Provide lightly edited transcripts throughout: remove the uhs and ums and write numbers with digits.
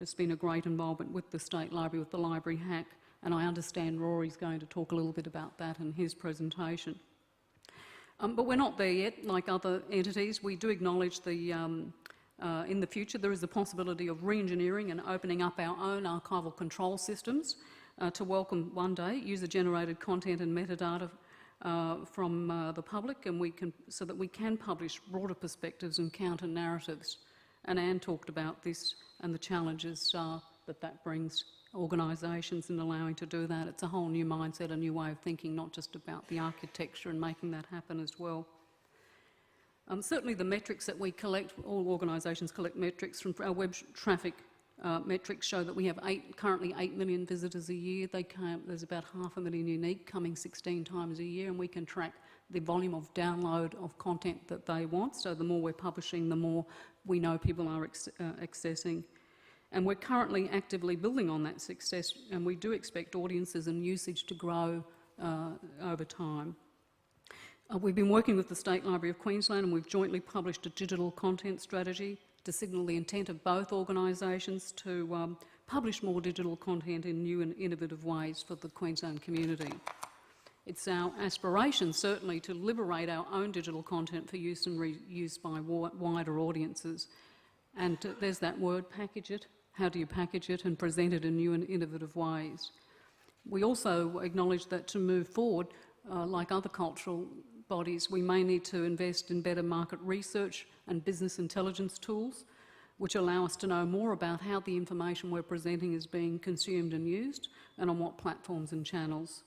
It's been a great involvement with the State Library, with the Libraryhack, and I understand Rory's going to talk a little bit about that in his presentation. But we're not there yet. Like other entities, we do acknowledge in the future there is a possibility of re-engineering and opening up our own archival control systems to welcome one day user-generated content and metadata from the public, and so that we can publish broader perspectives and counter narratives. And Anne talked about this and the challenges that brings organisations in allowing to do that. It's a whole new mindset, a new way of thinking, not just about the architecture and making that happen as well. Certainly the metrics that we collect, all organisations collect metrics from our web traffic metrics show that we have currently 8 million visitors a year. There's about 500,000 unique coming 16 times a year, and we can track the volume of download of content that they want. So the more we're publishing, the more we know people are accessing. And we're currently actively building on that success, and we do expect audiences and usage to grow over time. We've been working with the State Library of Queensland, and we've jointly published a digital content strategy to signal the intent of both organisations to publish more digital content in new and innovative ways for the Queensland community. It's our aspiration, certainly, to liberate our own digital content for use and reuse by wider audiences. And there's that word, package it. How do you package it and present it in new and innovative ways? We also acknowledge that to move forward, like other cultural bodies, we may need to invest in better market research and business intelligence tools, which allow us to know more about how the information we're presenting is being consumed and used, and on what platforms and channels.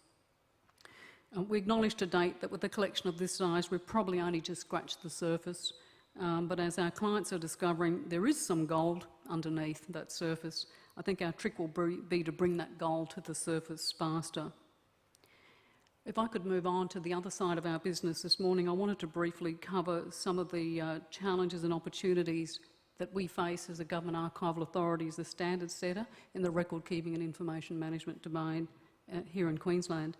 We acknowledge to date that with a collection of this size, we've probably only just scratched the surface, but as our clients are discovering, there is some gold underneath that surface. I think our trick will be to bring that gold to the surface faster. If I could move on to the other side of our business this morning, I wanted to briefly cover some of the challenges and opportunities that we face as a government archival authority as a standard setter in the record keeping and information management domain here in Queensland.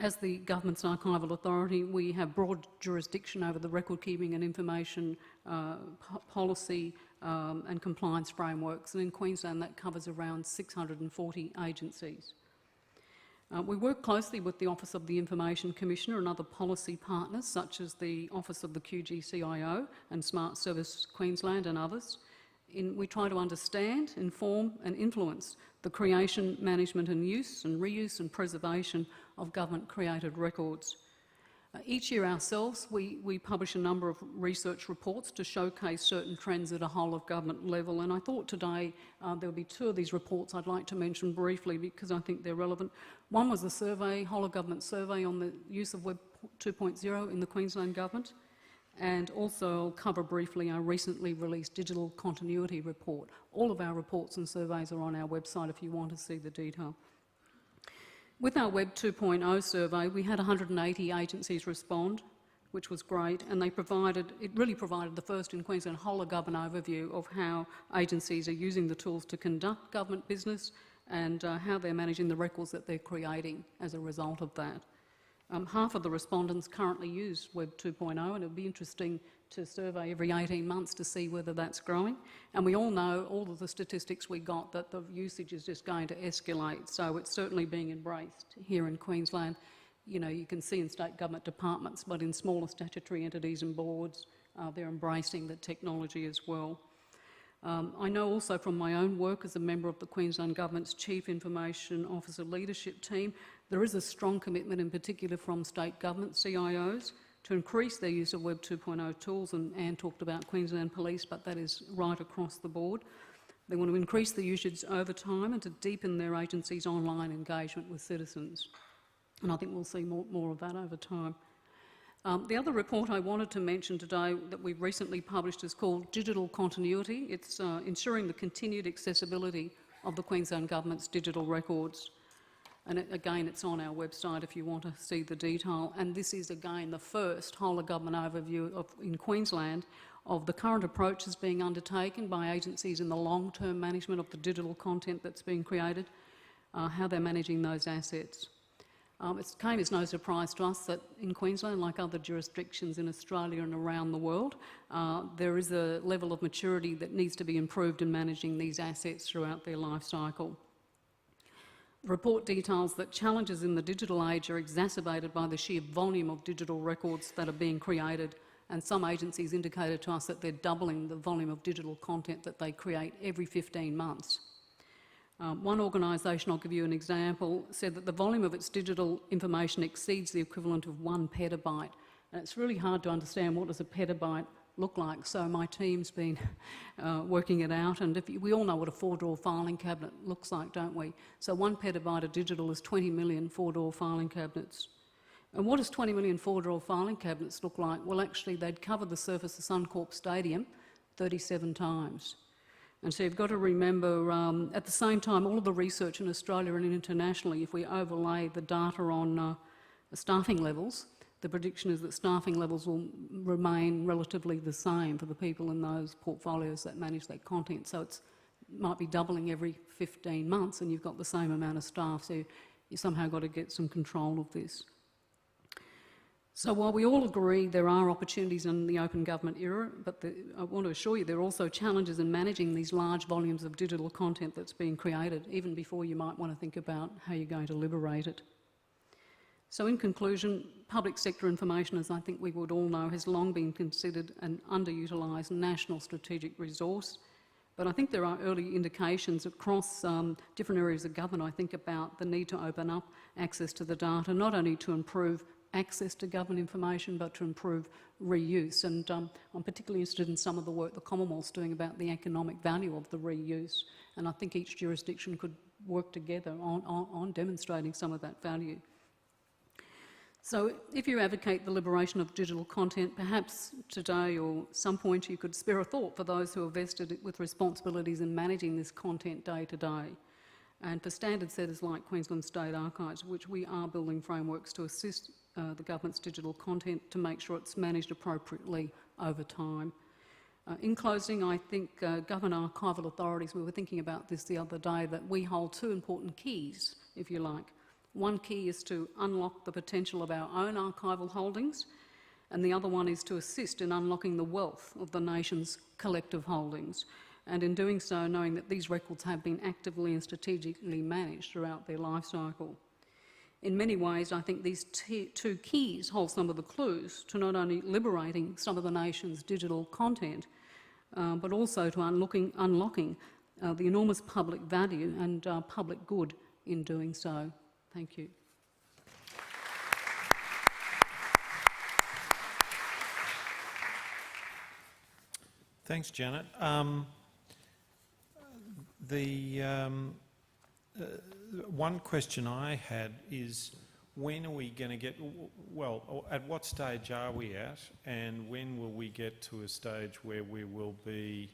As the government's archival authority, we have broad jurisdiction over the record keeping and information policy and compliance frameworks, and in Queensland that covers around 640 agencies. We work closely with the Office of the Information Commissioner and other policy partners such as the Office of the QGCIO and Smart Service Queensland and others. We try to understand, inform and influence the creation, management and use and reuse and preservation of government-created records. Each year ourselves, we publish a number of research reports to showcase certain trends at a whole of government level, and I thought today there will be two of these reports I'd like to mention briefly because I think they're relevant. One was a survey, whole of government survey on the use of Web 2.0 in the Queensland Government, and also I'll cover briefly our recently released digital continuity report. All of our reports and surveys are on our website if you want to see the detail. With our Web 2.0 survey, we had 180 agencies respond, which was great, and it really provided the first in Queensland whole of government overview of how agencies are using the tools to conduct government business and how they're managing the records that they're creating as a result of that. Half of the respondents currently use Web 2.0, and it'll be interesting to survey every 18 months to see whether that's growing. And we all know, all of the statistics we got, that the usage is just going to escalate, so it's certainly being embraced here in Queensland. You know, you can see in state government departments, but in smaller statutory entities and boards, they're embracing the technology as well. I know also from my own work as a member of the Queensland Government's Chief Information Officer Leadership Team, there is a strong commitment in particular from state government CIOs to increase their use of Web 2.0 tools, and Anne talked about Queensland Police, but that is right across the board. They want to increase the usage over time and to deepen their agency's online engagement with citizens. And I think we'll see more of that over time. The other report I wanted to mention today that we've recently published is called Digital Continuity. It's ensuring the continued accessibility of the Queensland Government's digital records. And again, it's on our website if you want to see the detail. And this is again the first whole of government overview in Queensland of the current approaches being undertaken by agencies in the long-term management of the digital content that's being created, how they're managing those assets. It came as no surprise to us that in Queensland, like other jurisdictions in Australia and around the world, there is a level of maturity that needs to be improved in managing these assets throughout their life cycle. The report details that challenges in the digital age are exacerbated by the sheer volume of digital records that are being created, and some agencies indicated to us that they're doubling the volume of digital content that they create every 15 months. One organisation, I'll give you an example, said that the volume of its digital information exceeds the equivalent of 1 petabyte. And it's really hard to understand what does a petabyte look like, so my team's been working it out, and we all know what a 4-drawer filing cabinet looks like, don't we? So 1 petabyte of digital is 20 million 4-drawer filing cabinets. And what does 20 million 4-drawer filing cabinets look like? Well, actually, they'd cover the surface of Suncorp Stadium 37 times. And so you've got to remember, at the same time, all of the research in Australia and internationally, if we overlay the data on staffing levels, the prediction is that staffing levels will remain relatively the same for the people in those portfolios that manage that content. So it might be doubling every 15 months and you've got the same amount of staff, so you somehow got to get some control of this. So while we all agree there are opportunities in the open government era, but I want to assure you there are also challenges in managing these large volumes of digital content that's being created, even before you might want to think about how you're going to liberate it. So in conclusion, public sector information, as I think we would all know, has long been considered an underutilised national strategic resource. But I think there are early indications across different areas of government, I think, about the need to open up access to the data, not only to improve access to government information, but to improve reuse. And I'm particularly interested in some of the work the Commonwealth's doing about the economic value of the reuse. And I think each jurisdiction could work together on demonstrating some of that value. So if you advocate the liberation of digital content, perhaps today or some point you could spare a thought for those who are vested with responsibilities in managing this content day to day. And for standard setters like Queensland State Archives, which we are building frameworks to assist the government's digital content to make sure it's managed appropriately over time. In closing, I think government archival authorities, we were thinking about this the other day, that we hold two important keys, if you like. One key is to unlock the potential of our own archival holdings, and the other one is to assist in unlocking the wealth of the nation's collective holdings. And in doing so, knowing that these records have been actively and strategically managed throughout their life cycle. In many ways, I think these two keys hold some of the clues to not only liberating some of the nation's digital content, but also to unlocking the enormous public value and public good in doing so. Thank you. Thanks, Janet. One question I had is, when are we going to get, well, at what stage are we at, and when will we get to a stage where we will be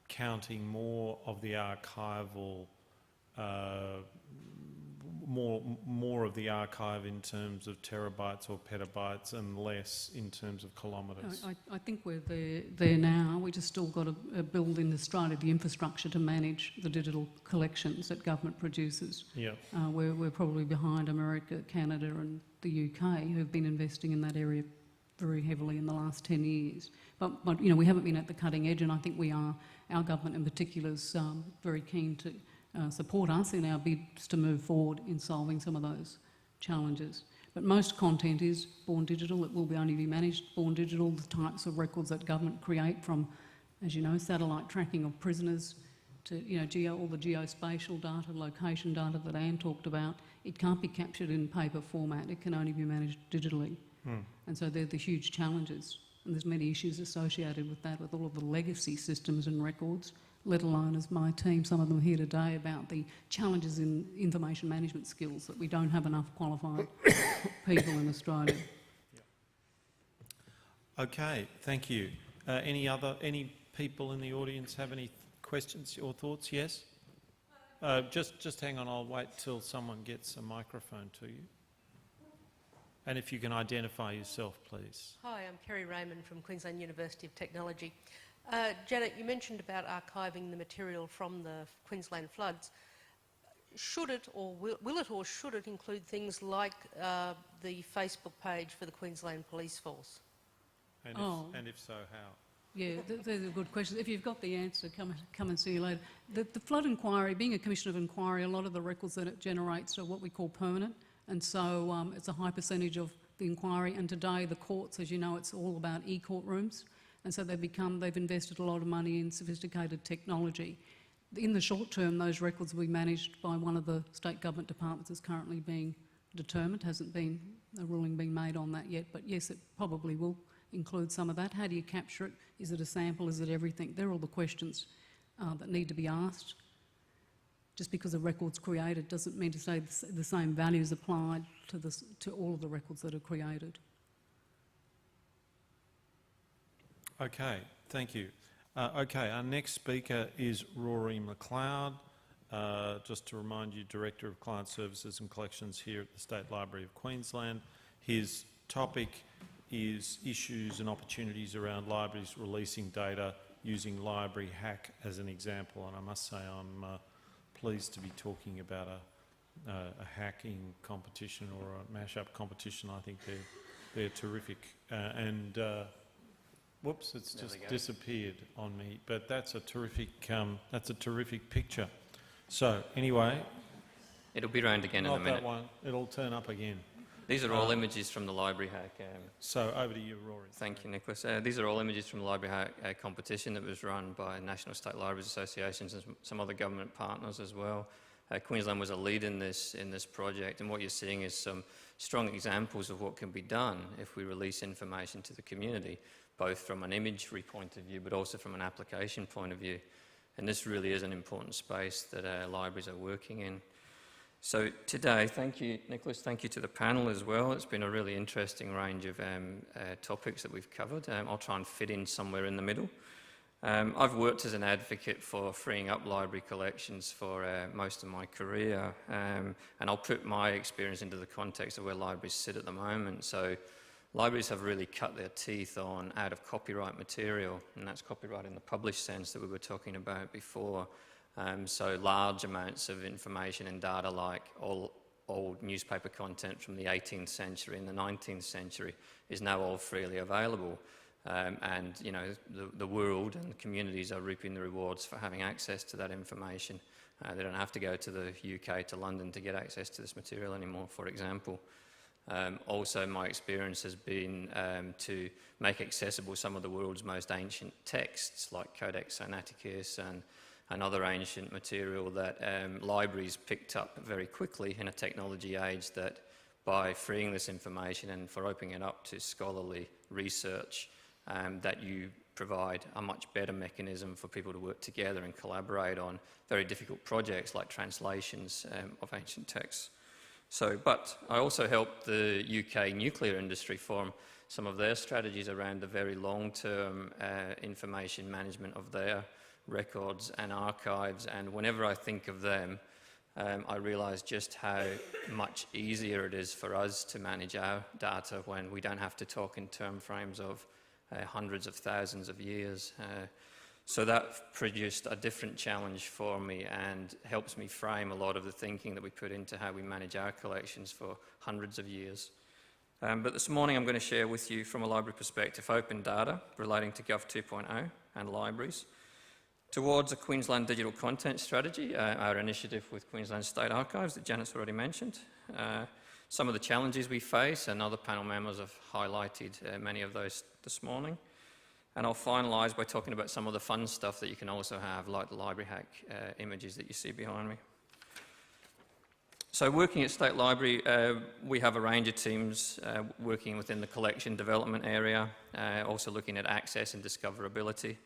counting more of the archival, more of the archive in terms of terabytes or petabytes and less in terms of kilometres? I think we're there now. We just still got to build in Australia the infrastructure to manage the digital collections that government produces. Yeah. We're probably behind America, Canada and the UK, who've been investing in that area very heavily in the last 10 years. But you know, we haven't been at the cutting edge, and I think we are, our government in particular is very keen to support us in our bids to move forward in solving some of those challenges. But most content is born digital. It will only be managed born digital. The types of records that government create, from, as you know, satellite tracking of prisoners to, you know, all the geospatial data, location data that Anne talked about, it can't be captured in paper format. It can only be managed digitally. And so they're the huge challenges. And there's many issues associated with that, with all of the legacy systems and records, let alone, as my team, some of them here today, about the challenges in information management skills, that we don't have enough qualified people in Australia. Okay, thank you. Any people in the audience have any questions or thoughts? Yes? Just hang on, I'll wait till someone gets a microphone to you. And if you can identify yourself, please. Hi, I'm Kerry Raymond from Queensland University of Technology. Janet, you mentioned about archiving the material from the Queensland floods. should it or will it or should it include things like the Facebook page for the Queensland Police Force? And if so, how? Yeah, those are good questions. If you've got the answer, come and see you later. The flood inquiry, being a commission of inquiry, a lot of the records that it generates are what we call permanent, and so it's a high percentage of the inquiry. And today, the courts, as you know, it's all about e-courtrooms, and so they've invested a lot of money in sophisticated technology. In the short term, those records will be managed by one of the state government departments that's currently being determined. Hasn't been a ruling being made on that yet, but yes, it probably will include some of that. How do you capture it? Is it a sample? Is it everything? They're all the questions that need to be asked. Just because a record's created doesn't mean to say the same values applied to all of the records that are created. Okay, thank you. Okay, our next speaker is Rory McLeod. Just to remind you, Director of Client Services and Collections here at the State Library of Queensland. His topic is issues and opportunities around libraries releasing data using Libraryhack as an example, and I must say I'm pleased to be talking about a hacking competition or a mashup competition. I think they're terrific. Whoops, it's just disappeared on me, but that's a terrific picture. So anyway, it'll be round again in a minute. Not that one. It'll turn up again. These are all images from the Libraryhack. So over to you, Rory. Thank you, Nicholas. These are all images from the Libraryhack competition that was run by National State Libraries Associations and some other government partners as well. Queensland was a lead in this project, and what you're seeing is some strong examples of what can be done if we release information to the community, both from an imagery point of view, but also from an application point of view. And this really is an important space that libraries are working in. So today, thank you, Nicholas, thank you to the panel as well. It's been a really interesting range of topics that we've covered. I'll try and fit in somewhere in the middle. I've worked as an advocate for freeing up library collections for most of my career, and I'll put my experience into the context of where libraries sit at the moment. So libraries have really cut their teeth on out-of-copyright material, and that's copyright in the published sense that we were talking about before. So large amounts of information and data like all old newspaper content from the 18th century and the 19th century is now all freely available. And you know, the world and the communities are reaping the rewards for having access to that information. They don't have to go to the UK, to London to get access to this material anymore, for example. Also, my experience has been to make accessible some of the world's most ancient texts, like Codex Sinaiticus and other ancient material that libraries picked up very quickly in a technology age that by freeing this information and for opening it up to scholarly research, that you provide a much better mechanism for people to work together and collaborate on very difficult projects like translations of ancient texts. But I also helped the UK nuclear industry form some of their strategies around the very long-term information management of their records and archives, and whenever I think of them, I realise just how much easier it is for us to manage our data when we don't have to talk in term frames of hundreds of thousands of years. So that produced a different challenge for me and helps me frame a lot of the thinking that we put into how we manage our collections for hundreds of years. But this morning I'm going to share with you from a library perspective open data relating to Gov 2.0 and libraries towards a Queensland digital content strategy, our initiative with Queensland State Archives that Janet's already mentioned. Some of the challenges we face, and other panel members have highlighted many of those this morning. And I'll finalise by talking about some of the fun stuff that you can also have, like the Libraryhack images that you see behind me. So working at State Library, we have a range of teams working within the collection development area, also looking at access and discoverability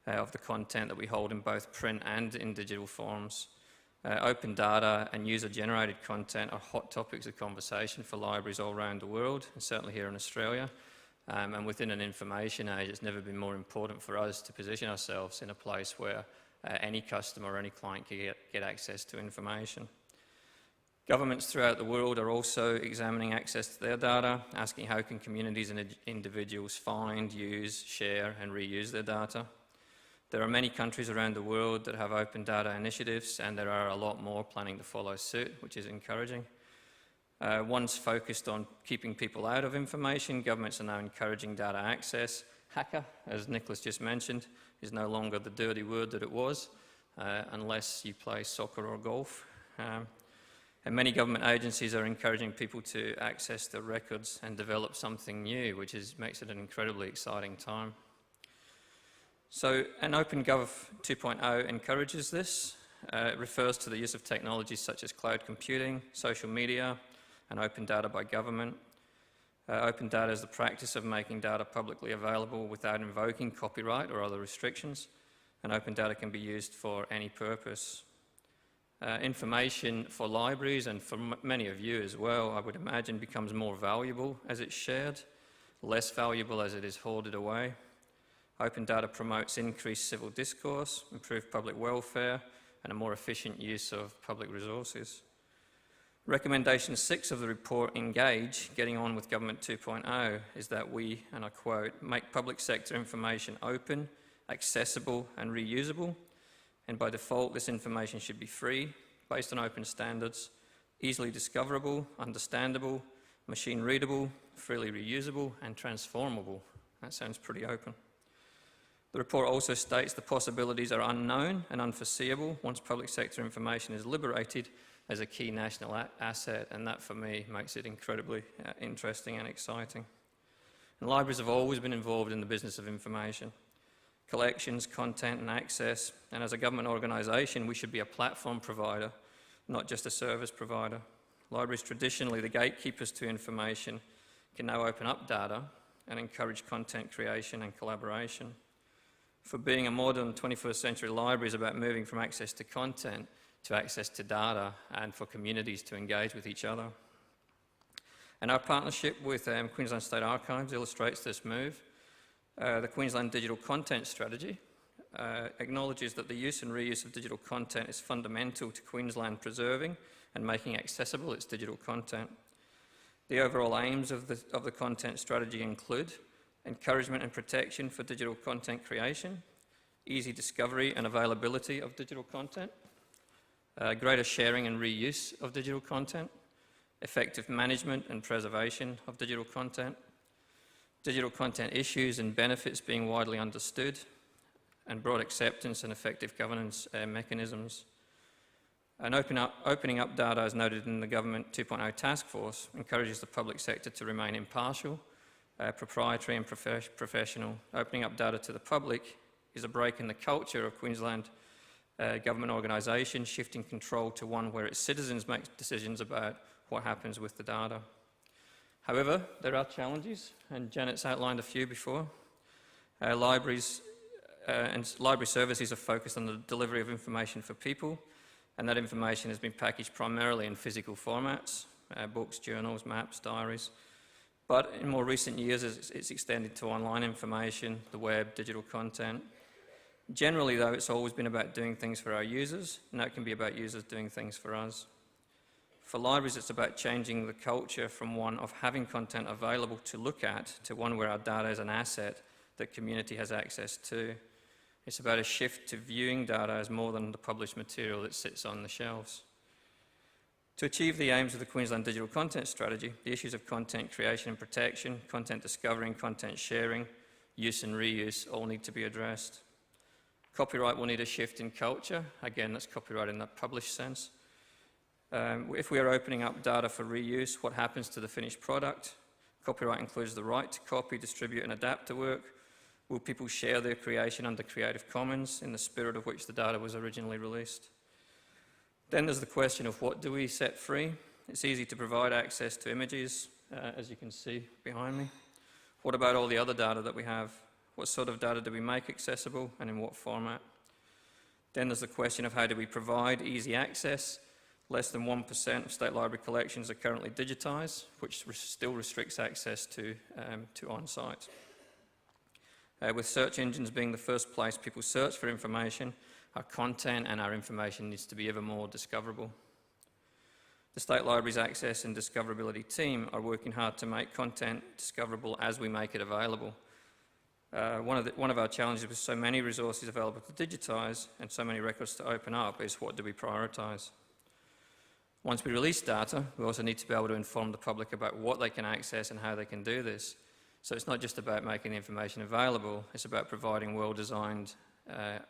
of the content that we hold in both print and in digital forms. Open data and user-generated content are hot topics of conversation for libraries all around the world, and certainly here in Australia. And within an information age, it's never been more important for us to position ourselves in a place where any customer or any client can get access to information. Governments throughout the world are also examining access to their data, asking how can communities and individuals find, use, share and reuse their data. There are many countries around the world that have open data initiatives, and there are a lot more planning to follow suit, which is encouraging. One's focused on keeping people out of information. Governments are now encouraging data access. Hacker, as Nicholas just mentioned, is no longer the dirty word that it was, unless you play soccer or golf. And many government agencies are encouraging people to access the records and develop something new, which makes it an incredibly exciting time. So an OpenGov 2.0 encourages this. It refers to the use of technologies such as cloud computing, social media, and open data by government. Open data is the practice of making data publicly available without invoking copyright or other restrictions, and open data can be used for any purpose. Information for libraries, and for many of you as well, I would imagine, becomes more valuable as it's shared, less valuable as it is hoarded away. Open data promotes increased civil discourse, improved public welfare, and a more efficient use of public resources. Recommendation 6 of the report, Engage, Getting On with Government 2.0, is that we, and I quote, make public sector information open, accessible, and reusable, and by default this information should be free, based on open standards, easily discoverable, understandable, machine readable, freely reusable, and transformable. That sounds pretty open. The report also states the possibilities are unknown and unforeseeable once public sector information is liberated as a key national asset, and that for me makes it incredibly interesting and exciting. And libraries have always been involved in the business of information, collections, content and access, and as a government organisation we should be a platform provider, not just a service provider. Libraries, traditionally the gatekeepers to information, can now open up data and encourage content creation and collaboration. For being a modern 21st century library is about moving from access to content to access to data, and for communities to engage with each other. And our partnership with Queensland State Archives illustrates this move. The Queensland Digital Content Strategy acknowledges that the use and reuse of digital content is fundamental to Queensland preserving and making accessible its digital content. The overall aims of the content strategy include encouragement and protection for digital content creation, easy discovery and availability of digital content, greater sharing and reuse of digital content, effective management and preservation of digital content issues and benefits being widely understood, and broad acceptance and effective governance mechanisms. And opening up data, as noted in the Government 2.0 Task Force, encourages the public sector to remain impartial, proprietary and professional. Opening up data to the public is a break in the culture of Queensland government organisations, shifting control to one where its citizens make decisions about what happens with the data. However, there are challenges, and Janet's outlined a few before. Libraries and library services are focused on the delivery of information for people, and that information has been packaged primarily in physical formats, books, journals, maps, diaries. But in more recent years, it's extended to online information, the web, digital content. Generally, though, it's always been about doing things for our users, and that can be about users doing things for us. For libraries, it's about changing the culture from one of having content available to look at to one where our data is an asset that community has access to. It's about a shift to viewing data as more than the published material that sits on the shelves. To achieve the aims of the Queensland Digital Content Strategy, the issues of content creation and protection, content discovery and content sharing, use and reuse all need to be addressed. Copyright will need a shift in culture. Again, that's copyright in that published sense. If we are opening up data for reuse, what happens to the finished product? Copyright includes the right to copy, distribute and adapt the work. Will people share their creation under Creative Commons in the spirit of which the data was originally released? Then there's the question of what do we set free? It's easy to provide access to images, as you can see behind me. What about all the other data that we have? What sort of data do we make accessible and in what format? Then there's the question of how do we provide easy access? Less than 1% of state library collections are currently digitised, which still restricts access to on-site. With search engines being the first place people search for information, our content and our information needs to be ever more discoverable. The State Library's Access and Discoverability team are working hard to make content discoverable as we make it available. One of our challenges with so many resources available to digitise and so many records to open up is what do we prioritise? Once we release data, we also need to be able to inform the public about what they can access and how they can do this. So it's not just about making the information available, it's about providing well-designed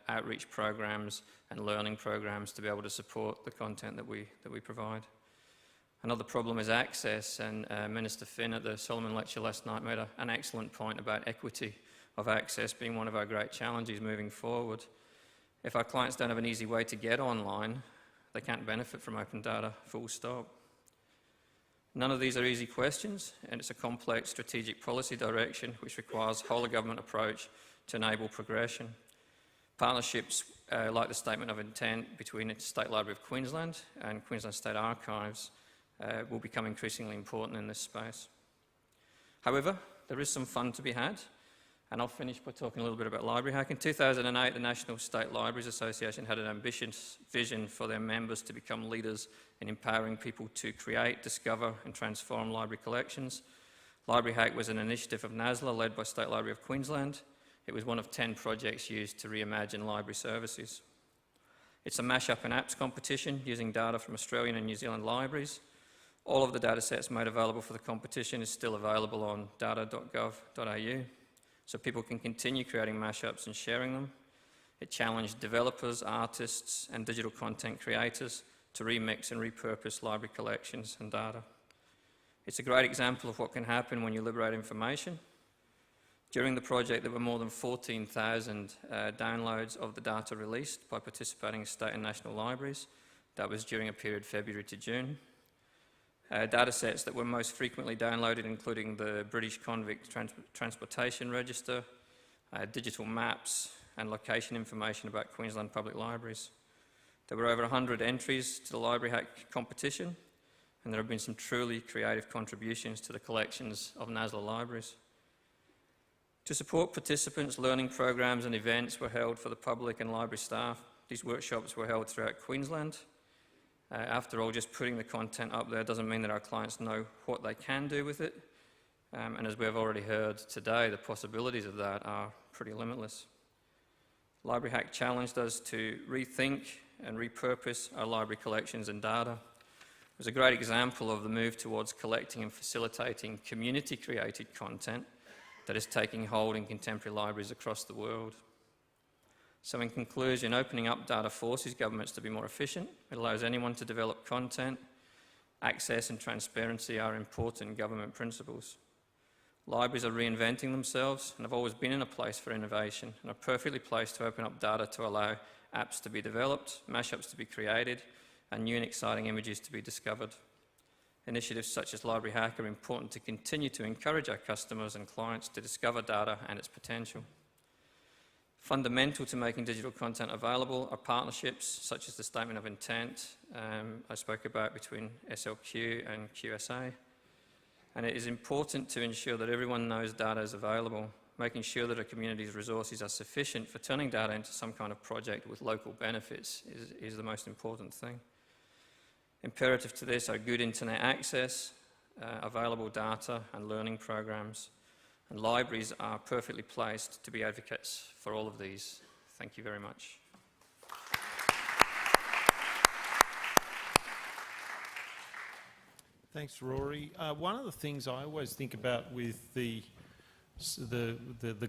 outreach programs and learning programs to be able to support the content that we provide. Another problem is access, and Minister Finn at the Solomon Lecture last night made an excellent point about equity of access being one of our great challenges moving forward. If our clients don't have an easy way to get online, they can't benefit from open data, full stop. None of these are easy questions, and it's a complex strategic policy direction which requires a whole-of-government approach to enable progression. Partnerships like the Statement of Intent between the State Library of Queensland and Queensland State Archives will become increasingly important in this space. However, there is some fun to be had, and I'll finish by talking a little bit about Libraryhack. In 2008, the National State Libraries Association had an ambitious vision for their members to become leaders in empowering people to create, discover and transform library collections. Libraryhack was an initiative of NASLA led by State Library of Queensland. It was one of 10 projects used to reimagine library services. It's a mashup and apps competition using data from Australian and New Zealand libraries. All of the data sets made available for the competition is still available on data.gov.au, so people can continue creating mashups and sharing them. It challenged developers, artists and digital content creators to remix and repurpose library collections and data. It's a great example of what can happen when you liberate information. During the project, there were more than 14,000 downloads of the data released by participating state and national libraries. That was during a period February to June. Data sets that were most frequently downloaded, including the British Convict Transportation Register, digital maps, and location information about Queensland public libraries. There were over 100 entries to the Libraryhack competition, and there have been some truly creative contributions to the collections of NASLA libraries. To support participants, learning programs and events were held for the public and library staff. These workshops were held throughout Queensland. After all, just putting the content up there doesn't mean that our clients know what they can do with it. And as we have already heard today, the possibilities of that are pretty limitless. Libraryhack challenged us to rethink and repurpose our library collections and data. It was a great example of the move towards collecting and facilitating community-created content that is taking hold in contemporary libraries across the world. So in conclusion, opening up data forces governments to be more efficient. It allows anyone to develop content. Access and transparency are important government principles. Libraries are reinventing themselves and have always been in a place for innovation and are perfectly placed to open up data to allow apps to be developed, mashups to be created, and new and exciting images to be discovered. Initiatives such as Libraryhack are important to continue to encourage our customers and clients to discover data and its potential. Fundamental to making digital content available are partnerships such as the Statement of Intent I spoke about between SLQ and QSA. And it is important to ensure that everyone knows data is available, making sure that a community's resources are sufficient for turning data into some kind of project with local benefits is the most important thing. Imperative to this are good internet access, available data and learning programs, and libraries are perfectly placed to be advocates for all of these. Thank you very much. Thanks, Rory. One of the things I always think about with the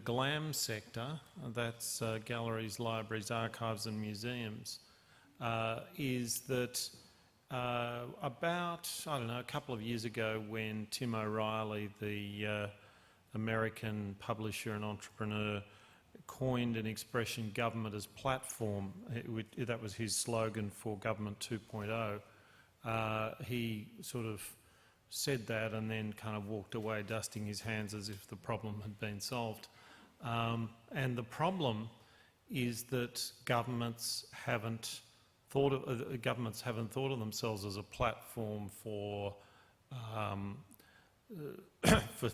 GLAM sector, that's galleries, libraries, archives and museums, is that about, I don't know, a couple of years ago when Tim O'Reilly, the American publisher and entrepreneur, coined an expression, government as platform, that was his slogan for Government 2.0, he sort of said that and then kind of walked away dusting his hands as if the problem had been solved. And the problem is that governments haven't thought of themselves as a platform for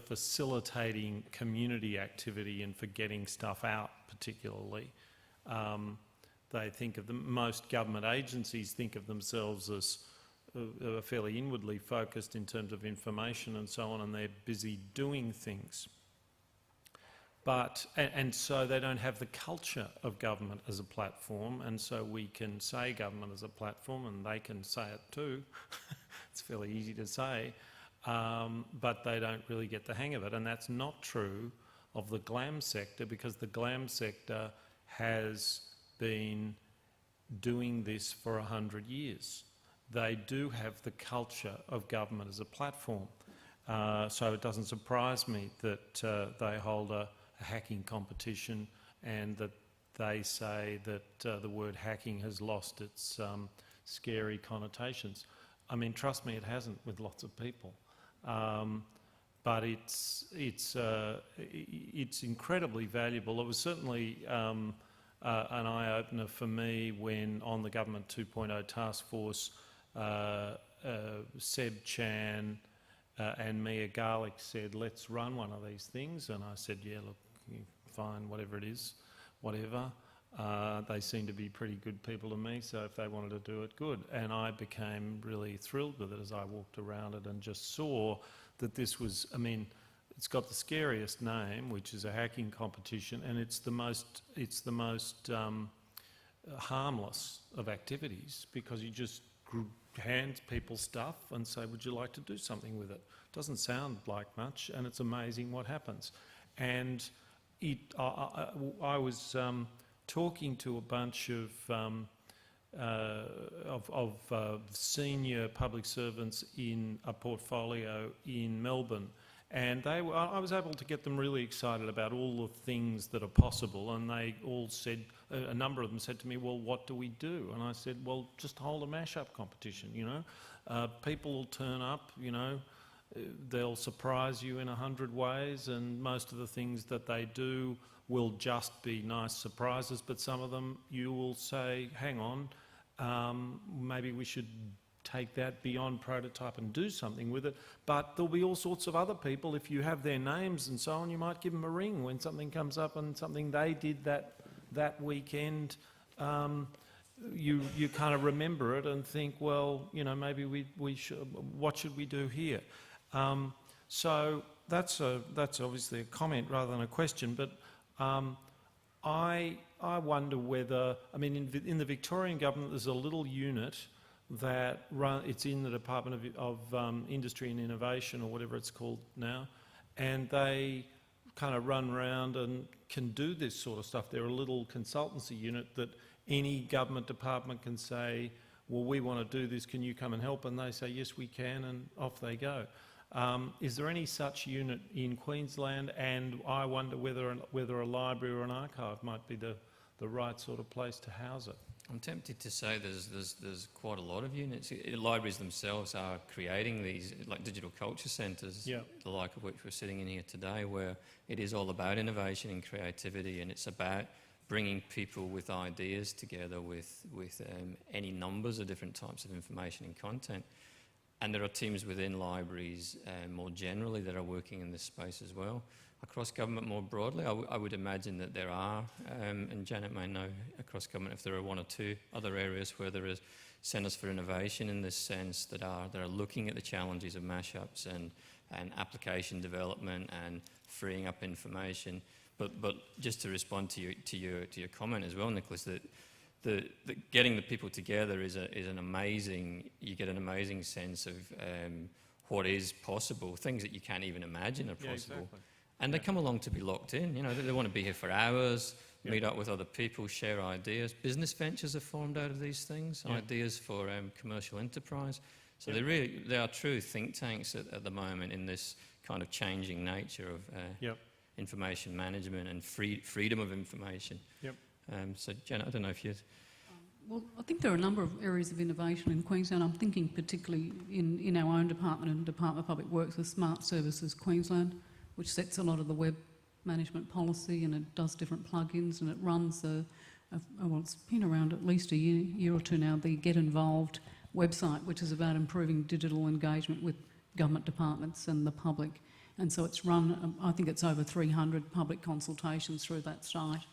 facilitating community activity and for getting stuff out particularly. They think of most government agencies think of themselves as fairly inwardly focused in terms of information and so on, and they're busy doing things. and so they don't have the culture of government as a platform, and so we can say government as a platform and they can say it too. It's fairly easy to say, but they don't really get the hang of it, and that's not true of the GLAM sector, because the GLAM sector has been doing this for 100 years. They do have the culture of government as a platform. So it doesn't surprise me that they hold a hacking competition and that they say that the word hacking has lost its scary connotations. I mean, trust me, it hasn't with lots of people. But it's incredibly valuable. It was certainly an eye-opener for me when on the Government 2.0 task force, Seb Chan and Mia Garlick said, let's run one of these things. And I said, yeah, look, fine, whatever it is, whatever. They seem to be pretty good people to me, so if they wanted to do it, good. And I became really thrilled with it as I walked around it and just saw that this was, I mean, it's got the scariest name, which is a hacking competition, and it's the most harmless of activities, because you just hand people stuff and say, would you like to do something with it? Doesn't sound like much, and it's amazing what happens. And I was talking to a bunch of senior public servants in a portfolio in Melbourne, and I was able to get them really excited about all the things that are possible, and they all said, a number of them said to me, well, what do we do? And I said, well, just hold a mashup competition, you know. People will turn up, you know, they'll surprise you in 100 ways, and most of the things that they do will just be nice surprises, but some of them you will say, hang on, maybe we should take that beyond prototype and do something with it. But there'll be all sorts of other people, if you have their names and so on, you might give them a ring when something comes up and something they did that weekend, you kind of remember it and think, well, you know, maybe we should, what should we do here? So that's obviously a comment rather than a question, but I wonder whether, I mean, in the Victorian government there's a little unit that it's in the Department of Industry and Innovation, or whatever it's called now, and they kind of run around and can do this sort of stuff. They're a little consultancy unit that any government department can say, well, we want to do this, can you come and help? And they say, yes, we can, and off they go. Is there any such unit in Queensland? And I wonder whether a library or an archive might be the right sort of place to house it. I'm tempted to say there's quite a lot of units. Libraries themselves are creating these like digital culture centres, Yep. the like of which we're sitting in here today, where it is all about innovation and creativity, and it's about bringing people with ideas together with any numbers of different types of information and content. And there are teams within libraries more generally that are working in this space as well. Across government more broadly, I would imagine that there are, and Janet may know across government if there are one or two other areas where there is centres for innovation in this sense that are looking at the challenges of mashups and application development and freeing up information. But just to respond to your comment as well, Nicholas, that getting the people together is an amazing. You get an amazing sense of what is possible, things that you can't even imagine are possible. Yeah, exactly. And they come along to be locked in. You know, they want to be here for hours, meet up with other people, share ideas. Business ventures are formed out of these things, ideas for commercial enterprise. So they are true think tanks at the moment in this kind of changing nature of information management and freedom of information. So, Janet, I don't know if you'd... Well, I think there are a number of areas of innovation in Queensland. I'm thinking particularly in our own department and Department of Public Works with Smart Services Queensland, which sets a lot of the web management policy, and it does different plugins, and it runs well, it's been around at least a year or two now, the Get Involved website, which is about improving digital engagement with government departments and the public. And so it's run, I think it's over 300 public consultations through that site,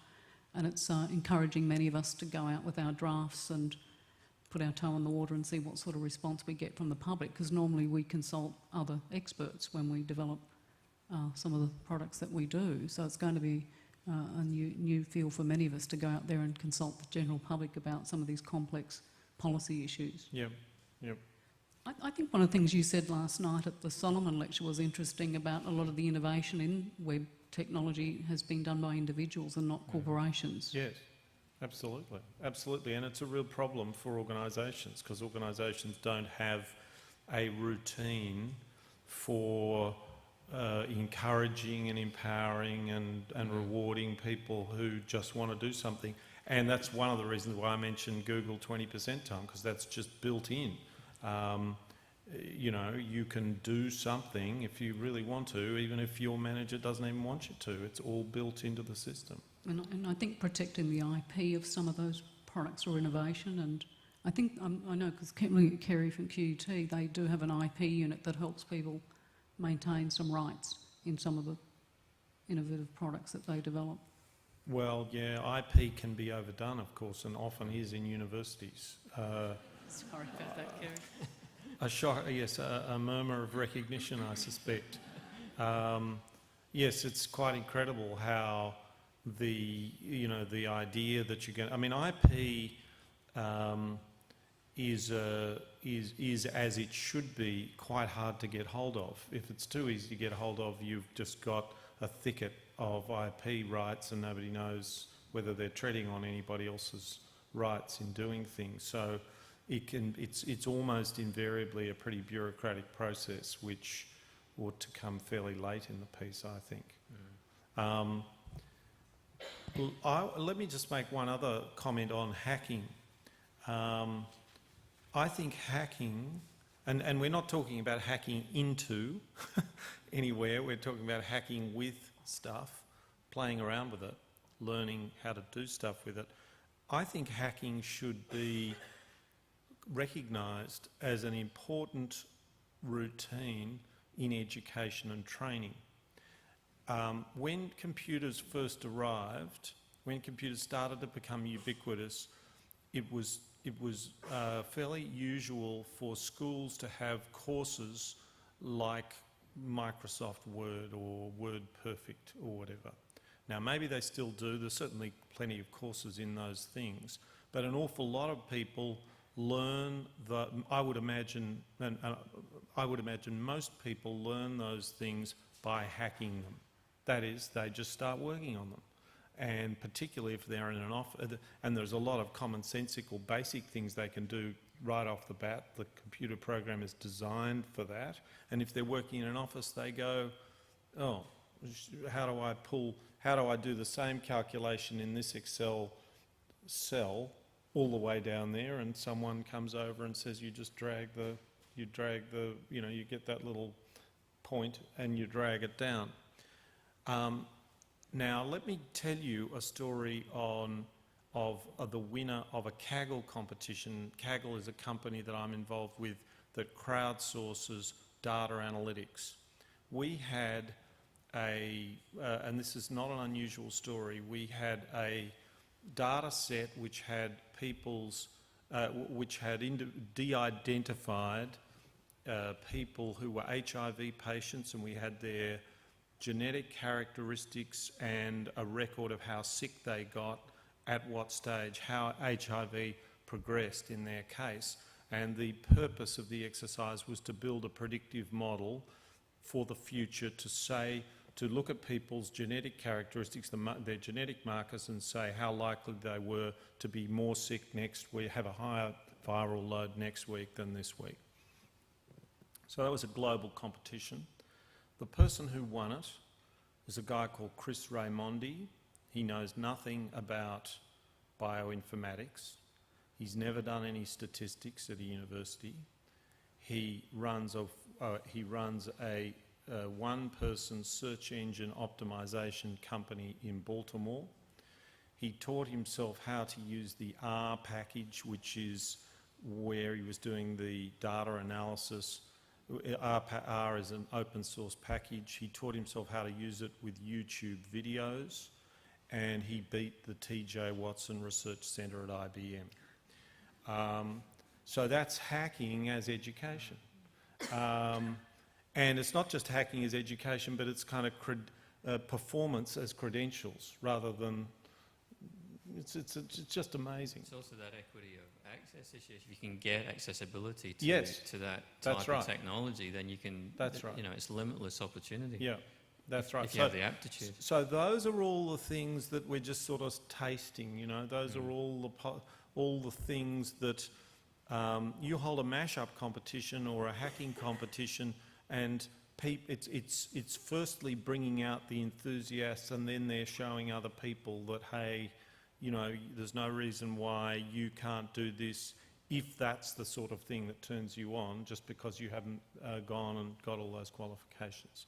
and it's encouraging many of us to go out with our drafts and put our toe in the water and see what sort of response we get from the public, because normally we consult other experts when we develop some of the products that we do. So it's going to be a new field for many of us to go out there and consult the general public about some of these complex policy issues. Yep, yep. I think one of the things you said last night at the Solomon lecture was interesting about a lot of the innovation in web technology has been done by individuals and not corporations. Yes, absolutely, absolutely. And it's a real problem for organisations because organisations don't have a routine for encouraging and empowering and rewarding people who just want to do something. And that's one of the reasons why I mentioned Google 20% time, because that's just built in. You know, you can do something if you really want to, even if your manager doesn't even want you to. It's all built into the system. And I think protecting the IP of some of those products or innovation, and I think, I know because Kerry from QUT, they do have an IP unit that helps people maintain some rights in some of the innovative products that they develop. Well, yeah, IP can be overdone, of course, and often is in universities. Sorry about that, Kerry. A shock, yes, a murmur of recognition, I suspect. Yes, it's quite incredible how the idea that you get. I mean, IP is as it should be quite hard to get hold of. If it's too easy to get hold of, you've just got a thicket of IP rights, and nobody knows whether they're treading on anybody else's rights in doing things. So it's almost invariably a pretty bureaucratic process, which ought to come fairly late in the piece, I think. Let me just make one other comment on hacking. I think hacking, and we're not talking about hacking into anywhere, we're talking about hacking with stuff, playing around with it, learning how to do stuff with it. I think hacking should be recognised as an important routine in education and training. When computers first arrived, when computers started to become ubiquitous, it was fairly usual for schools to have courses like Microsoft Word or Word Perfect or whatever. Now, maybe they still do. There's certainly plenty of courses in those things, but an awful lot of people learn I would imagine most people learn those things by hacking them. That is, they just start working on them. And particularly if they're in an office, and there's a lot of commonsensical basic things they can do right off the bat. The computer program is designed for that. And if they're working in an office, they go, oh, how do I do the same calculation in this Excel cell all the way down there? And someone comes over and says, you get that little point and you drag it down. Now, let me tell you a story of the winner of a Kaggle competition. Kaggle is a company that I'm involved with that crowdsources data analytics. We had and this is not an unusual story, we had a data set which had de-identified people who were HIV patients, and we had their genetic characteristics and a record of how sick they got, at what stage, how HIV progressed in their case. And the purpose of the exercise was to build a predictive model for the future to look at people's genetic characteristics, their genetic markers, and say how likely they were to be more sick next week, have a higher viral load next week than this week. So that was a global competition. The person who won it is a guy called Chris Raimondi. He knows nothing about bioinformatics. He's never done any statistics at a university. He runs a one-person search engine optimization company in Baltimore. He taught himself how to use the R package, which is where he was doing the data analysis. R is an open source package. He taught himself how to use it with YouTube videos, and he beat the TJ Watson Research Centre at IBM. So that's hacking as education. And it's not just hacking as education, but it's kind of performance as credentials rather than... It's just amazing. It's also that equity of access issue. If you can get accessibility to, Yes, to that that's type right. of technology, then you can, That's right. you know, it's limitless opportunity. Yeah, that's right. If you have the aptitude. So those are all the things that we're just sort of tasting, you know. Those are all the things that you hold a mash-up competition or a hacking competition, and it's firstly bringing out the enthusiasts, and then they're showing other people that, hey, you know, there's no reason why you can't do this if that's the sort of thing that turns you on, just because you haven't gone and got all those qualifications.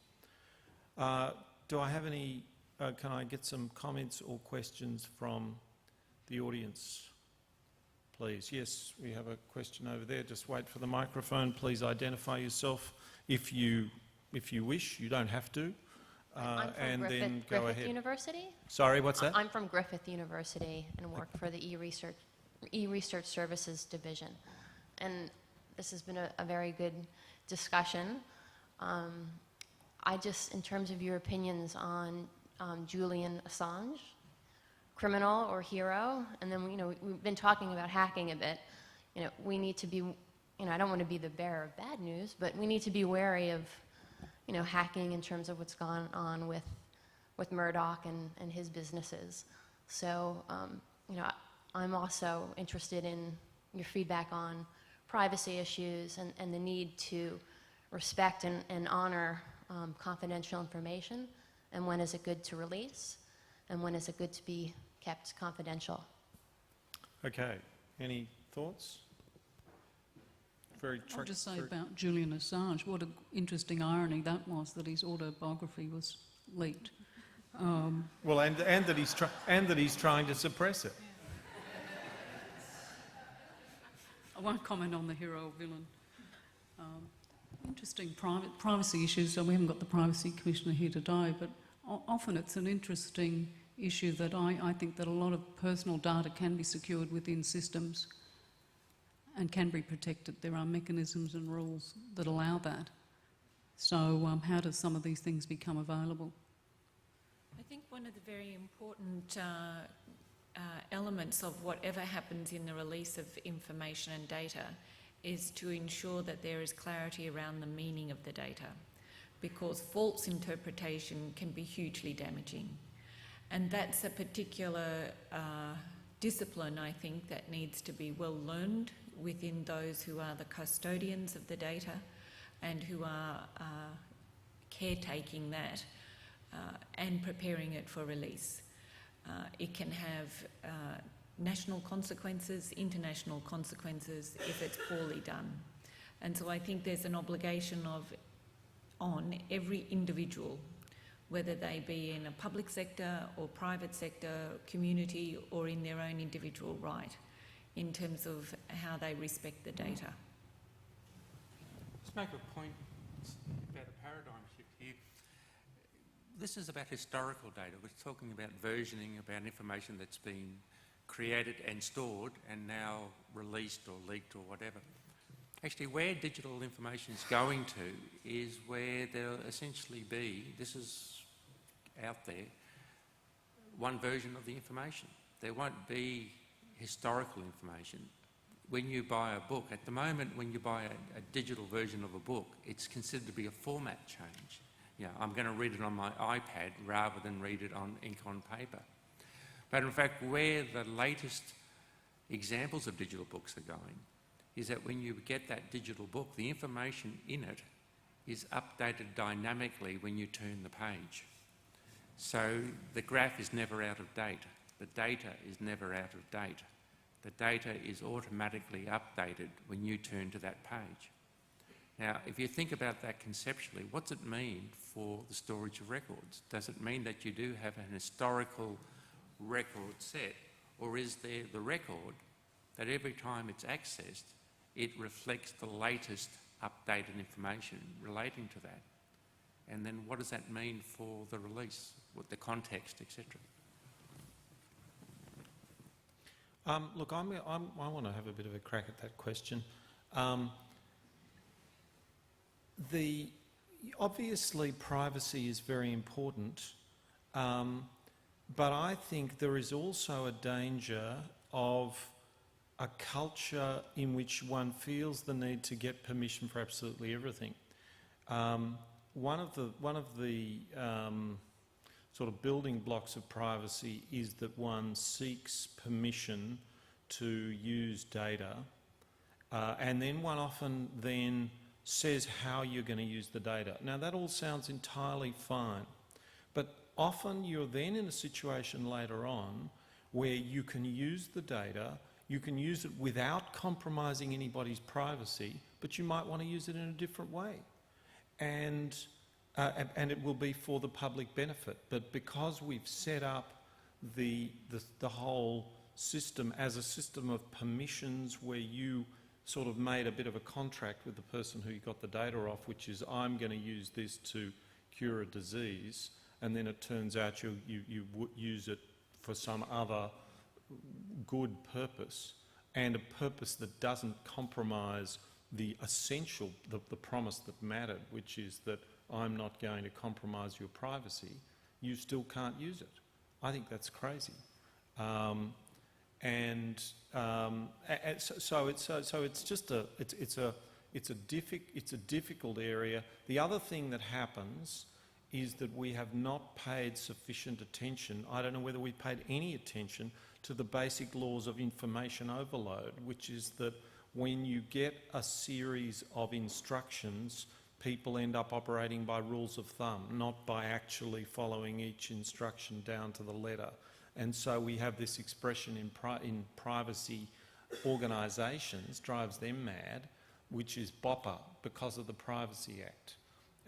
Do I have any, can I get some comments or questions from the audience, please? Yes, we have a question over there. Just wait for the microphone. Please identify yourself if you wish. You don't have to. I'm from then go Griffith ahead. University. Sorry, what's that? I'm from Griffith University and work for the e-research services division. And this has been a very good discussion. I just, in terms of your opinions on Julian Assange, criminal or hero, and then, you know, we've been talking about hacking a bit. You know, we need to be, you know, I don't want to be the bearer of bad news, but we need to be wary of, you know, hacking in terms of what's gone on with Murdoch and his businesses. So, you know, I'm also interested in your feedback on privacy issues and the need to respect and honor confidential information, and when is it good to release, and when is it good to be kept confidential. Okay. Any thoughts? I'll just say about Julian Assange, what an interesting irony that was, that his autobiography was leaked. Well, and that he's trying to suppress it. I won't comment on the hero or villain. Interesting privacy issues, so we haven't got the Privacy Commissioner here today, but often it's an interesting issue that I think that a lot of personal data can be secured within systems and can be protected. There are mechanisms and rules that allow that. So how do some of these things become available? I think one of the very important elements of whatever happens in the release of information and data is to ensure that there is clarity around the meaning of the data, because false interpretation can be hugely damaging. And that's a particular discipline, I think, that needs to be well learned within those who are the custodians of the data and who are caretaking that and preparing it for release. It can have national consequences, international consequences if it's poorly done. And so I think there's an obligation on every individual, whether they be in a public sector or private sector, community, or in their own individual right, in terms of how they respect the data. Let's make a point about a paradigm shift here. This is about historical data. We're talking about versioning, about information that's been created and stored and now released or leaked or whatever. Actually, where digital information is going to is where there'll essentially be, this is out there, one version of the information. There won't be historical information. When you buy a book, at the moment when you buy a digital version of a book, it's considered to be a format change. You know, I'm going to read it on my iPad rather than read it on ink on paper. But in fact, where the latest examples of digital books are going is that when you get that digital book, the information in it is updated dynamically when you turn the page. So the graph is never out of date. The data is never out of date. The data is automatically updated when you turn to that page. Now, if you think about that conceptually, what's it mean for the storage of records? Does it mean that you do have an historical record set, or is there the record that every time it's accessed, it reflects the latest updated information relating to that? And then what does that mean for the release, with the context, etc.? Look, I want to have a bit of a crack at that question. obviously privacy is very important, but I think there is also a danger of a culture in which one feels the need to get permission for absolutely everything. One of the sort of building blocks of privacy is that one seeks permission to use data, and then one often then says how you're going to use the data. Now that all sounds entirely fine, but often you're then in a situation later on where you can use the data, you can use it without compromising anybody's privacy, but you might want to use it in a different way. And it will be for the public benefit. But because we've set up the whole system as a system of permissions where you sort of made a bit of a contract with the person who you got the data off, which is I'm going to use this to cure a disease, and then it turns out you use it for some other good purpose, and a purpose that doesn't compromise the essential, the promise that mattered, which is that I'm not going to compromise your privacy, you still can't use it. I think that's crazy. So it's a difficult area. The other thing that happens is that we have not paid sufficient attention. I don't know whether we paid any attention to the basic laws of information overload, which is that when you get a series of instructions, people end up operating by rules of thumb, not by actually following each instruction down to the letter. And so we have this expression in privacy organisations, drives them mad, which is BOPA, because of the Privacy Act.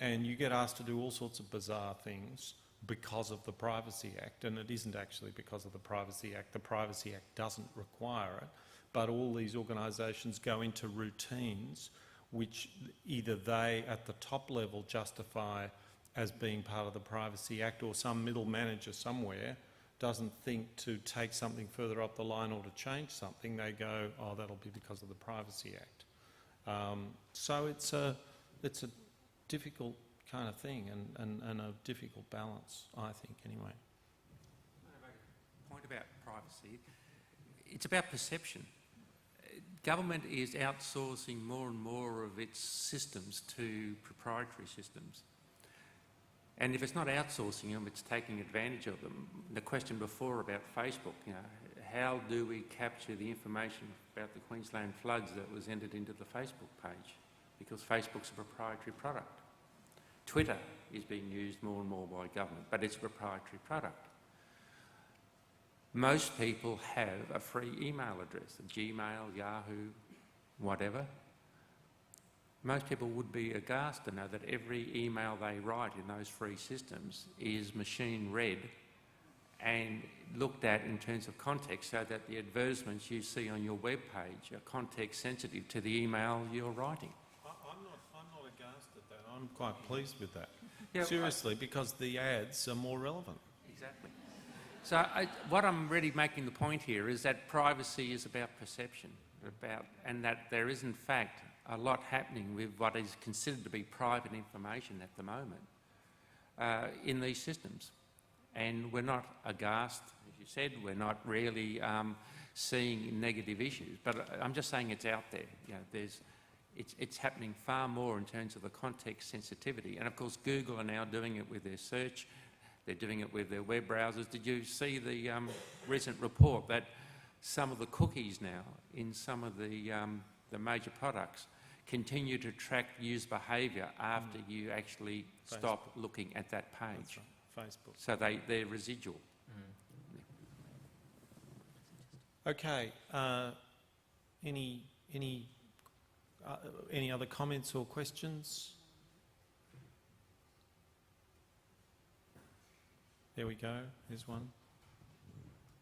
And you get asked to do all sorts of bizarre things because of the Privacy Act, and it isn't actually because of the Privacy Act. The Privacy Act doesn't require it, but all these organisations go into routines which either they at the top level justify as being part of the Privacy Act, or some middle manager somewhere doesn't think to take something further up the line or to change something. They go, oh, that'll be because of the Privacy Act. So it's a difficult kind of thing, and a difficult balance, I think, anyway. I make a point about privacy. It's about perception. Government is outsourcing more and more of its systems to proprietary systems. And if it's not outsourcing them, it's taking advantage of them. The question before about Facebook, you know, how do we capture the information about the Queensland floods that was entered into the Facebook page? Because Facebook's a proprietary product. Twitter is being used more and more by government, but it's a proprietary product. Most people have a free email address, a Gmail, Yahoo, whatever. Most people would be aghast to know that every email they write in those free systems is machine read and looked at in terms of context, so that the advertisements you see on your web page are context sensitive to the email you're writing. I'm not aghast at that. I'm quite pleased with that. Yeah, seriously, because the ads are more relevant. Exactly. So what I'm really making the point here is that privacy is about perception, and that there is in fact a lot happening with what is considered to be private information at the moment in these systems. And we're not aghast, as you said, we're not really seeing negative issues, but I'm just saying it's out there. You know, it's happening far more in terms of the context sensitivity. And of course Google are now doing it with their search. They're doing it with their web browsers. Did you see the recent report that some of the cookies now in some of the major products continue to track user behaviour after you actually stop looking at that page? Right. Facebook. So they're residual. Okay. Any other comments or questions? There we go. Here's one.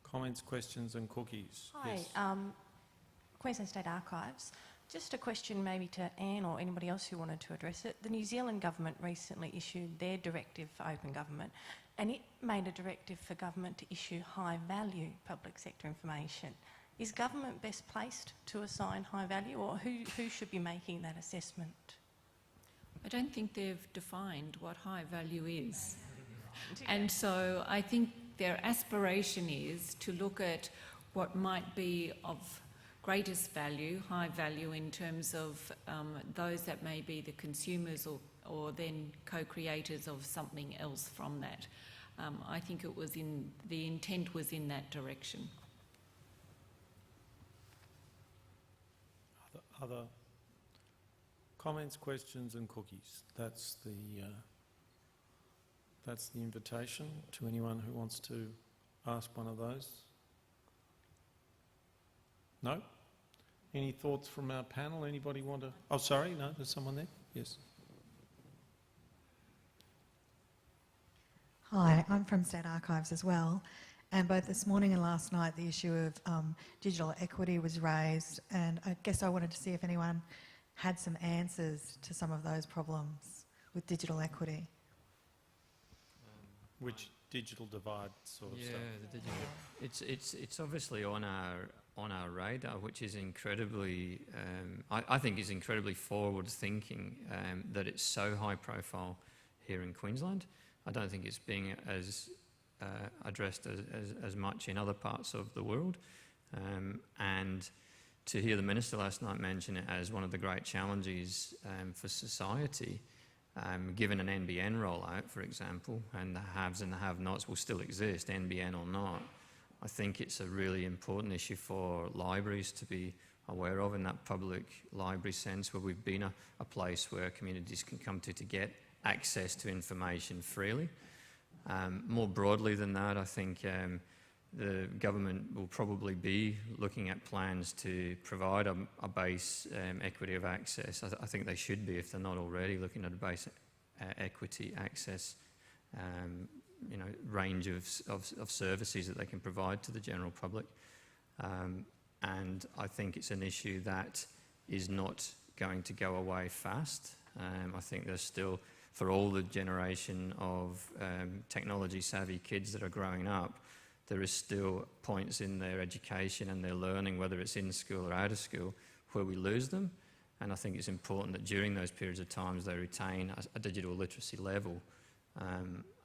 Comments, questions and cookies. Hi, Yes. Queensland State Archives. Just a question maybe to Anne or anybody else who wanted to address it. The New Zealand government recently issued their directive for open government, and it made a directive for government to issue high-value public sector information. Is government best placed to assign high value, or who should be making that assessment? I don't think they've defined what high value is. And so I think their aspiration is to look at what might be of greatest value, high value in terms of those that may be the consumers or then co-creators of something else from that. I think it was the intent was in that direction. Other comments, questions and cookies. That's the invitation to anyone who wants to ask one of those. No? Any thoughts from our panel? Anybody want to... Oh, sorry, no, there's someone there. Yes. Hi, I'm from State Archives as well, and both this morning and last night the issue of digital equity was raised, and I guess I wanted to see if anyone had some answers to some of those problems with digital equity. Which digital divide sort of stuff? Yeah, the digital. It's obviously on our radar, which is incredibly, I think is incredibly forward-thinking, that it's so high profile here in Queensland. I don't think it's being as addressed as much in other parts of the world. And to hear the Minister last night mention it as one of the great challenges for society, given an NBN rollout, for example, and the haves and the have-nots will still exist, NBN or not, I think it's a really important issue for libraries to be aware of in that public library sense, where we've been a place where communities can come to get access to information freely. More broadly than that, I think the government will probably be looking at plans to provide a base equity of access. I think they should be, if they're not already, looking at a base equity access range of services that they can provide to the general public. And I think it's an issue that is not going to go away fast. I think there's still, for all the generation of technology-savvy kids that are growing up, there is still points in their education and their learning, whether it's in school or out of school, where we lose them. And I think it's important that during those periods of times they retain a digital literacy level.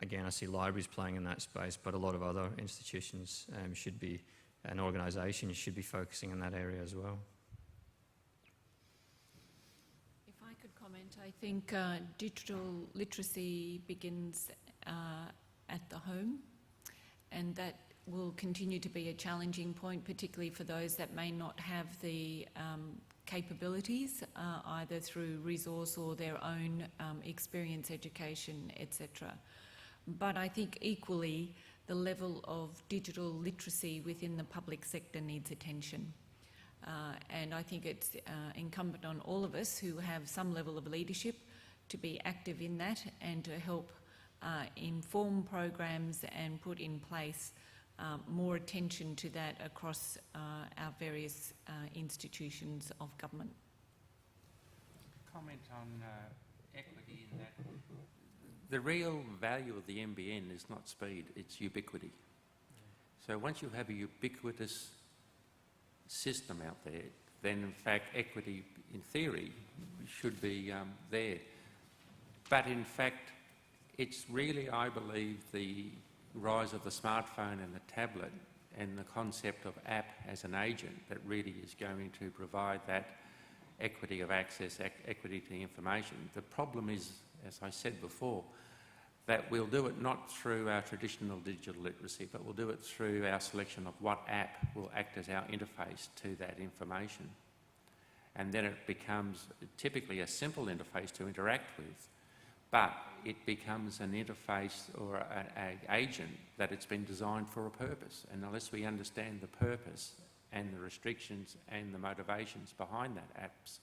Again, I see libraries playing in that space, but a lot of other institutions should be, and organisations should be focusing in that area as well. If I could comment, I think digital literacy begins at the home, and that will continue to be a challenging point, particularly for those that may not have the capabilities, either through resource or their own experience, education, etc. But I think equally the level of digital literacy within the public sector needs attention. And I think it's incumbent on all of us who have some level of leadership to be active in that and to help inform programs and put in place more attention to that across our various institutions of government. Comment on equity in that the real value of the NBN is not speed, it's ubiquity. So once you have a ubiquitous system out there, then in fact equity in theory should be there. But in fact it's really, I believe, the rise of the smartphone and the tablet and the concept of app as an agent that really is going to provide that equity of access, equity to the information. The problem is, as I said before, that we'll do it not through our traditional digital literacy, but we'll do it through our selection of what app will act as our interface to that information. And then it becomes typically a simple interface to interact with, but it becomes an interface or an agent that it's been designed for a purpose. And unless we understand the purpose and the restrictions and the motivations behind that app's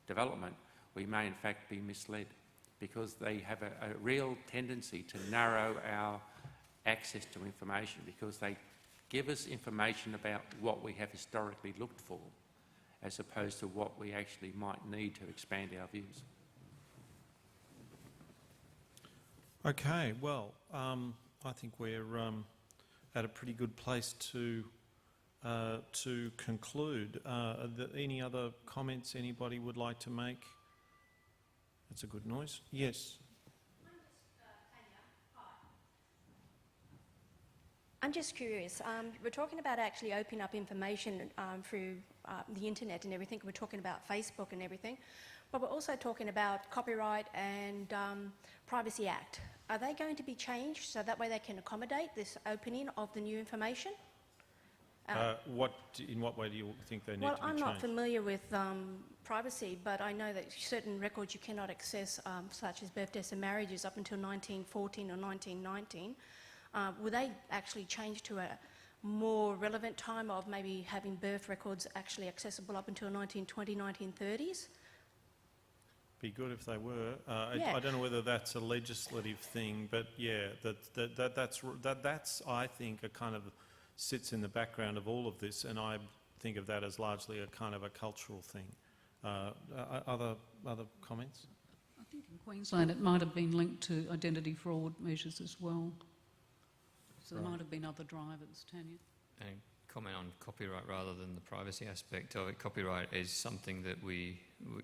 development, we may in fact be misled, because they have a real tendency to narrow our access to information, because they give us information about what we have historically looked for, as opposed to what we actually might need to expand our views. Okay, well, I think we're at a pretty good place to conclude. Are there any other comments anybody would like to make That's a good noise. Yes. I'm just curious. We're talking about actually opening up information through the internet and everything. We're talking about Facebook and everything, but we're also talking about copyright and Privacy Act. Are they going to be changed so that way they can accommodate this opening of the new information? In what way do you think they need to be Well, changed? I'm not familiar with privacy, but I know that certain records you cannot access, such as birth, deaths and marriages, up until 1914 or 1919. Will they actually change to a more relevant time of maybe having birth records actually accessible up until 1920, 1930s? Be good if they were. Yeah. I don't know whether that's a legislative thing, but yeah, that's I think a kind of sits in the background of all of this, and I think of that as largely a kind of a cultural thing. Other comments? I think in Queensland it might have been linked to identity fraud measures as well. So there might have been other drivers. Tanya? And comment on copyright rather than the privacy aspect of it. Copyright is something that we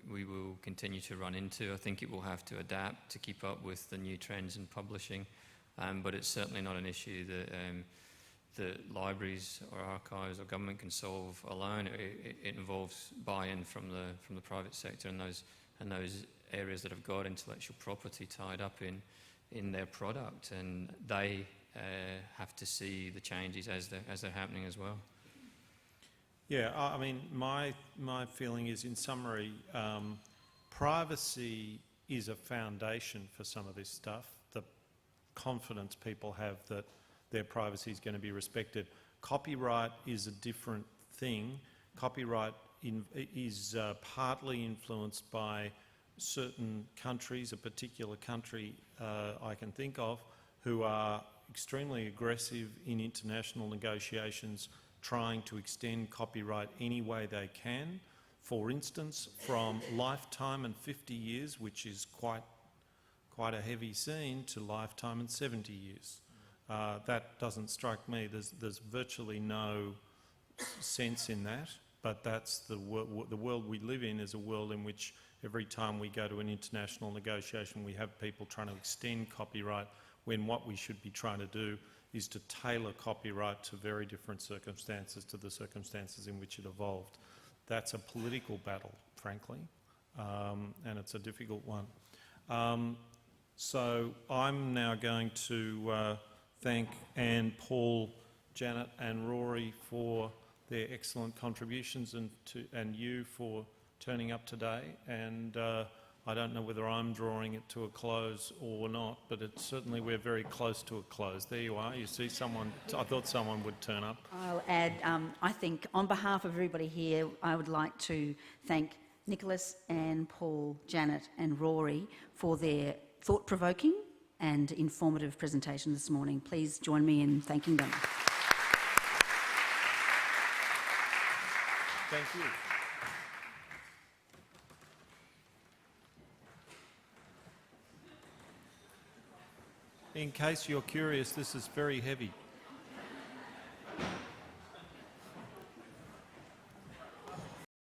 will continue to run into. I think it will have to adapt to keep up with the new trends in publishing, but it's certainly not an issue that libraries or archives or government can solve alone. It involves buy-in from the private sector and those areas that have got intellectual property tied up in their product, and they have to see the changes as they're happening as well. Yeah, I mean, my feeling is, in summary, privacy is a foundation for some of this stuff. The confidence people have that their privacy is going to be respected. Copyright is a different thing. Copyright is partly influenced by certain countries, a particular country I can think of, who are extremely aggressive in international negotiations, trying to extend copyright any way they can. For instance, from lifetime and 50 years, which is quite a heavy scene, to lifetime and 70 years. That doesn't strike me. There's virtually no sense in that, but that's the world we live in is a world in which every time we go to an international negotiation, we have people trying to extend copyright, when what we should be trying to do is to tailor copyright to very different circumstances, to the circumstances in which it evolved. That's a political battle, frankly, and it's a difficult one. So I'm now going to thank Anne, Paul, Janet and Rory for their excellent contributions, and you for turning up today. And I don't know whether I'm drawing it to a close or not, but certainly we're very close to a close. There you are. You see someone. I thought someone would turn up. I'll add, I think on behalf of everybody here, I would like to thank Nicholas, Anne, Paul, Janet and Rory for their thought-provoking and informative presentation this morning. Please join me in thanking them. Thank you. In case you're curious, this is very heavy.